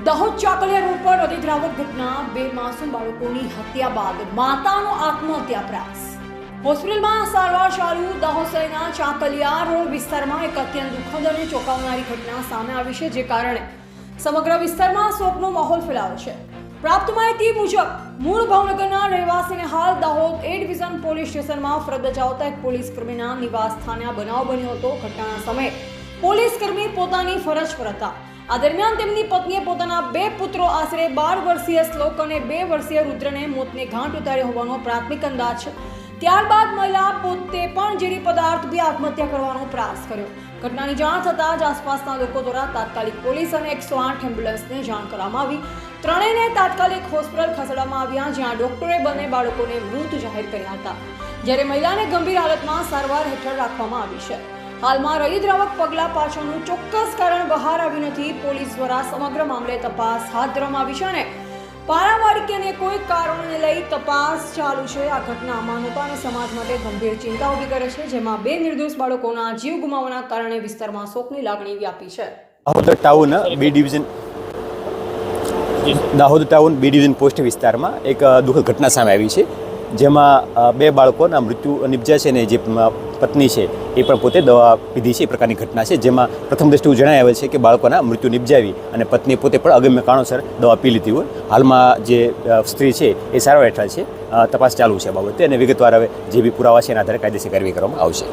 Dahod Chakaliya road પર હૃદયદ્રાવક ઘટના, બે માસૂમ બાળકોની હત્યા બાદ માતાનો આત્મહત્યા પ્રયાસ। હોસ્પિટલમાં સારવાર ચાલુ દાહોદ શહેરના ચાકલિયા રોડ વિસ્તારમાં એક અત્યંત દુઃખદ અને ચોંકાવનારી ઘટના સામે આવી છે, જે કારણે સમગ્ર વિસ્તારમાં શોકનો માહોલ ફેલાયો છે। પ્રાપ્ત માહિતી મુજબ મૂળ ભાવનગરના રહેવાસીને હાલ દાહોદ એ ડિવિઝન પોલીસ સ્ટેશનમાં ફરજ બજાવતા એક પોલીસ કર્મીના નિવાસ સ્થાને આ બનાવ બન્યો હતો। ઘટનાના સમયે પોલીસ કર્મી પોતાની ફરજ પર હતા। આ દરમિયાન તેમની પત્નીએ પોતાના બે પુત્રો આશરે 12 વર્ષીય શ્લોક અને 2 વર્ષીય રુદ્રને મોતને ઘાટ ઉતાર્યો હોવાનો પ્રાથમિક અંદાજ છે। ત્યારબાદ મહિલા પોતે પણ ઝેરી પદાર્થ પી આત્મહત્યા કરવાનો પ્રયાસ કર્યો। ઘટનાની જાણ થતાં જ આસપાસના લોકો દ્વારા તાત્કાલિક પોલીસ અને 108 એમ્બ્યુલન્સને જાણ કરવામાં આવી। ત્રણેયને તાત્કાલિક હોસ્પિટલ ખસેડવામાં આવ્યા, જ્યાં ડોક્ટરે બંને બાળકોને મૃત જાહેર કર્યા હતા, જ્યારે મહિલાને ગંભીર હાલતમાં સારવાર હેઠળ રાખવામાં આવી છે। હાલમાં હૃદયદ્રાવક પગલા પાછળનું ચોક્કસ કારણ બહાર આવ્યું નથી। પોલીસ દ્વારા સમગ્ર મામલે તપાસ હાથ ધરવામાં આવી છે અને પારાવારિક અને કોઈ કારણોને લઈ તપાસ ચાલુ છે। આ ઘટના માનવતા અને સમાજ માટે ગંભીર ચિંતા ઊભી કરે છે, જેમાં બે નિર્દોષ બાળકોના જીવ ગુમાવવાના કારણે વિસ્તારમાં શોકની લાગણી વ્યાપી છે। Dahod town B division post વિસ્તારમાં એક દુઃખદ ઘટના સામે આવી છે, જેમાં બે બાળકોના મૃત્યુ નિપજ્યા છે અને જે પત્ની છે એ પણ પોતે દવા પીધી છે, એ પ્રકારની ઘટના છે। જેમાં પ્રથમ દ્રષ્ટિએ જણાય આવે છે કે બાળકોના મૃત્યુ નિપજાવી અને પત્ની પોતે પણ અગમ્ય કારણોસર દવા પી લીધી હોય। હાલમાં જે સ્ત્રી છે એ સારવાર હેઠળ છે। તપાસ ચાલુ છે બાબતે અને વિગતવાર હવે જે બી પુરાવા છે એના આધારે કાયદેસર કાર્યવાહી કરવામાં આવશે।